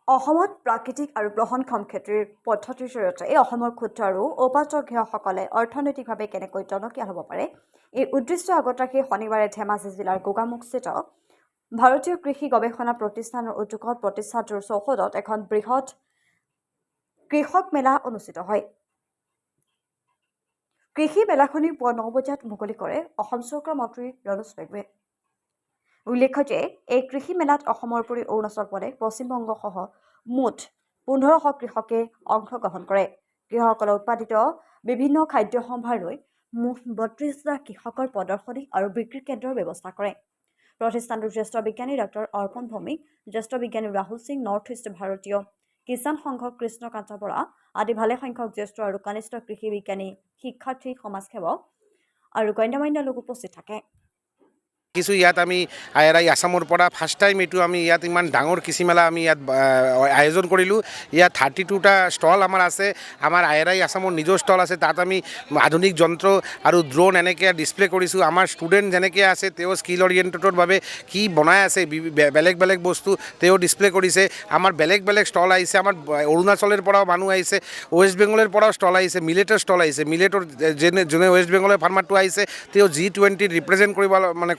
অসমত প্ৰাকৃতিক আৰু বহনক্ষম খেতিৰ পদ্ধতিৰ জৰিয়তে এই অসমৰ ক্ষুদ্ৰ আৰু উপাৰ্জ গৃহসকলে অৰ্থনৈতিকভাৱে কেনেকৈ টনকিয়াল হ'ব পাৰে এই উদ্দেশ্য আগত ৰাখি শনিবাৰে ধেমাজি জিলাৰ গোগামুখস্থিত ভাৰতীয় কৃষি গৱেষণা প্ৰতিষ্ঠানৰ উদ্যোগত প্ৰতিষ্ঠানটোৰ চৌহদত এখন বৃহৎ কৃষক মেলা অনুষ্ঠিত হয়। কৃষি মেলাখনি পুৱা 9 বজাত মুকলি কৰে অসম চৰকাৰৰ মন্ত্ৰী ৰনোজ পেগুৱে। উল্লেখ্য যে এই কৃষি মেলাত অসমৰ উপৰি অৰুণাচল প্ৰদেশ পশ্চিমবংগ সহ মুঠ 1500 কৃষকে অংশগ্ৰহণ কৰে। কৃষকসকলে উৎপাদিত বিভিন্ন খাদ্য সম্ভাৰ লৈ মুঠ 32টা কৃষকৰ প্ৰদৰ্শনী আৰু বিক্ৰী কেন্দ্ৰৰ ব্যৱস্থা কৰে। প্ৰতিষ্ঠানটোৰ জ্যেষ্ঠ বিজ্ঞানী ডক্টৰ অৰ্পণ ভৌমিক, জ্যেষ্ঠ বিজ্ঞানী ৰাহুল সিং, নৰ্থ ইষ্ট ভাৰতীয় কিষাণ সংঘৰ কৃষ্ণকান্ত বৰা আদি ভালেসংখ্যক জ্যেষ্ঠ আৰু কনিষ্ঠ কৃষি বিজ্ঞানী, শিক্ষাৰ্থী, সমাজসেৱক আৰু গণ্যমান্য লোক উপস্থিত থাকে। কিছু ইয়াত আমি আইআৰআই আসামৰ পৰা ফাৰ্ষ্ট টাইম এইটো আমি ইয়াত ইমান ডাঙৰ কৃষি মেলা আমি ইয়াত আয়োজন কৰিলোঁ। ইয়াত 32টা ষ্টল আমাৰ আছে। আমাৰ আইআৰআই আসামৰ নিজৰ ষ্টল আছে। তাত আমি আধুনিক যন্ত্ৰ আৰু ড্ৰোন এনেকৈ ডিছপ্লে কৰিছোঁ। আমাৰ ষ্টুডেণ্ট যেনেকৈ আছে তেওঁ স্কিল অৰিয়েণ্টেডৰ বাবে কি বনাই আছে বেলেগ বেলেগ বস্তু তেওঁ ডিছপ্লে কৰিছে। আমাৰ বেলেগ বেলেগ ষ্টল আহিছে। আমাৰ অৰুণাচলৰ পৰাও মানুহ আহিছে, ৱেষ্ট বেংগলৰ পৰাও ষ্টল আহিছে, মিলেটৰ ষ্টল আহিছে। মিলেটৰ যোনে ৱেষ্ট বেংগলৰ ফাৰ্মাৰটো আহিছে তেওঁ G20 ৰিপ্ৰেজেণ্ট কৰিব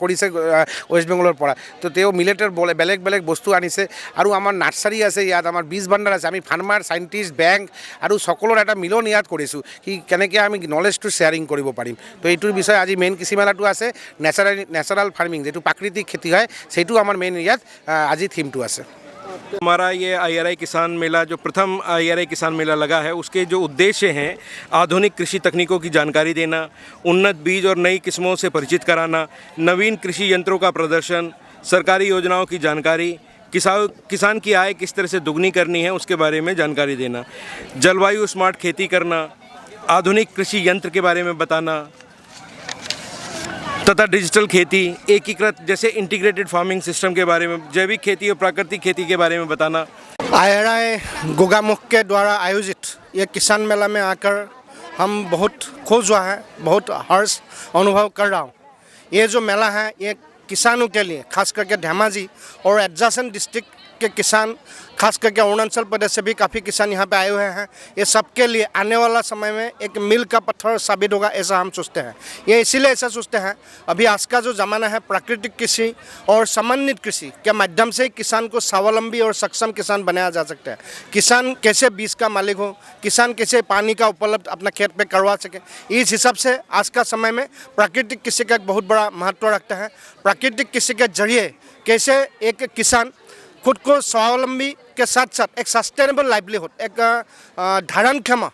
কৰিছে ৱেষ্ট বেংগলৰ পৰা। তো তেওঁ মিলেটৰ বেলেগ বেলেগ বস্তু আনিছে আৰু আমাৰ নাৰ্চাৰী আছে, ইয়াত আমাৰ বীজ ভাণ্ডাৰ আছে। আমি ফাৰ্মাৰ, চাইণ্টিষ্ট, বেংক আৰু সকলোৰ এটা মিলন ইয়াত কৰিছোঁ কি কেনেকৈ আমি নলেজটো শ্বেয়াৰিং কৰিব পাৰিম। তো এইটোৰ বিষয়ে আজি মেইন কৃষি মেলাটো আছে। নেচাৰেল ফাৰ্মিং যিটো প্ৰাকৃতিক খেতি হয় সেইটো আমাৰ মেইন ইয়াত আজি থিমটো আছে। हमारा ये आईआरआई किसान मेला जो प्रथम आईआरआई किसान मेला लगा है उसके जो उद्देश्य हैं आधुनिक कृषि तकनीकों की जानकारी देना, उन्नत बीज और नई किस्मों से परिचित कराना, नवीन कृषि यंत्रों का प्रदर्शन, सरकारी योजनाओं की जानकारी, किसान की आय किस तरह से दुगनी करनी है उसके बारे में जानकारी देना, जलवायु स्मार्ट खेती करना, आधुनिक कृषि यंत्र के बारे में बताना तथा डिजिटल खेती, एकीकृत जैसे इंटीग्रेटेड फार्मिंग सिस्टम के बारे में, जैविक खेती और प्राकृतिक खेती के बारे में बताना। आईआरआई गोगामुख के द्वारा आयोजित ये किसान मेला में आकर हम बहुत खुश हुआ है, बहुत हर्ष अनुभव कर रहा हूँ। ये जो मेला है ये किसानों के लिए, खास करके धेमाजी और एडजेसेंट डिस्ट्रिक्ट के किसान, खास करके अरुणाचल प्रदेश से भी काफ़ी किसान यहाँ पे आए हुए हैं। ये सबके लिए आने वाला समय में एक मील का पत्थर साबित होगा ऐसा हम सोचते हैं। ये इसीलिए ऐसा सोचते हैं अभी आज का जो ज़माना है प्राकृतिक कृषि और समन्वित कृषि के माध्यम से किसान को स्वावलंबी और सक्षम किसान बनाया जा सकता है। किसान कैसे बीज का मालिक हो, किसान कैसे पानी का उपलब्ध अपना खेत पे करवा सके, इस हिसाब से आज का समय में प्राकृतिक कृषि का एक बहुत बड़ा महत्व रखता है। प्राकृतिक कृषि के जरिए कैसे एक किसान खुद को स्वावलंबी के साथ साथ एक सस्टेनेबल लाइवलीहुड, एक धारणक्षम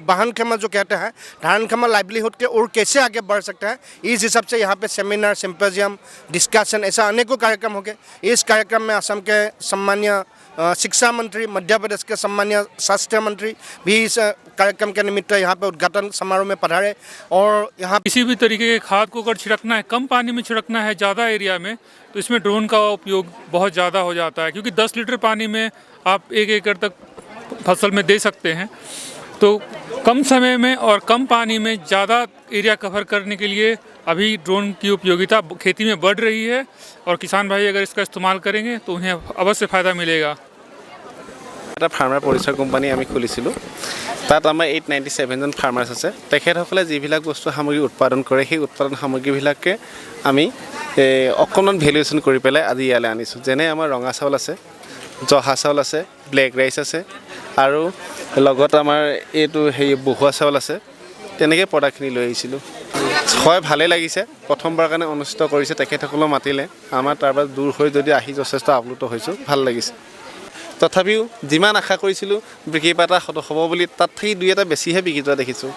वाहनक्षम जो कहते हैं धारणक्षम लाइवलीहुड के और कैसे आगे बढ़ सकता है, इस हिसाब से यहाँ पे सेमिनार, सिम्पोजियम, डिस्कशन ऐसा अनेकों कार्यक्रम हो गए। इस कार्यक्रम में असम के सम्मानीय शिक्षा मंत्री, मध्य प्रदेश के सम्मानीय स्वास्थ्य मंत्री भी इस कार्यक्रम के निमित्त यहाँ पे उद्घाटन समारोह में पधारे। और यहाँ किसी भी तरीके के खाद को अगर छिड़कना है, कम पानी में छिड़कना है ज़्यादा एरिया में, तो इसमें ड्रोन का उपयोग बहुत ज़्यादा हो जाता है, क्योंकि 10 लीटर पानी में आप 1 एकड़ तक फसल में दे सकते हैं। तो कम समय में और कम पानी में ज़्यादा एरिया कवर करने के लिए अभी ड्रोन की उपयोगिता खेती में बढ़ रही है और किसान भाई अगर इसका इस्तेमाल करेंगे तो उन्हें अवश्य फ़ायदा मिलेगा। এটা ফাৰ্মাৰ পৰিচয় কোম্পানী আমি খুলিছিলোঁ। তাত আমাৰ 897 জন ফাৰ্মাৰ্ছ আছে। তেখেতসকলে যিবিলাক বস্তু সামগ্ৰী উৎপাদন কৰে সেই উৎপাদন সামগ্ৰীবিলাকে আমি অকণমান ভেলুৱেশ্যন কৰি পেলাই আজি ইয়ালৈ আনিছোঁ। যেনে আমাৰ ৰঙা চাউল আছে, জহা চাউল আছে, ব্লেক ৰাইচ আছে আৰু লগত আমাৰ এইটো বহুৱা চাউল আছে। তেনেকৈ প্ৰডাক্টখিনি লৈ আহিছিলোঁ। হয়, ভালেই লাগিছে। প্ৰথমবাৰ কাৰণে অনুষ্ঠিত কৰিছে, তেখেতসকলক মাতিলে আমাৰ তাৰপৰা দূৰ হৈ যদি আহি যথেষ্ট আপ্লুত হৈছোঁ, ভাল লাগিছে। তথাপিও যিমান আশা কৰিছিলোঁ বিক্ৰী পাতা হ'ব বুলি তাত থাকি 2 এটা বেছিহে বিক্ৰী কৰা দেখিছোঁ।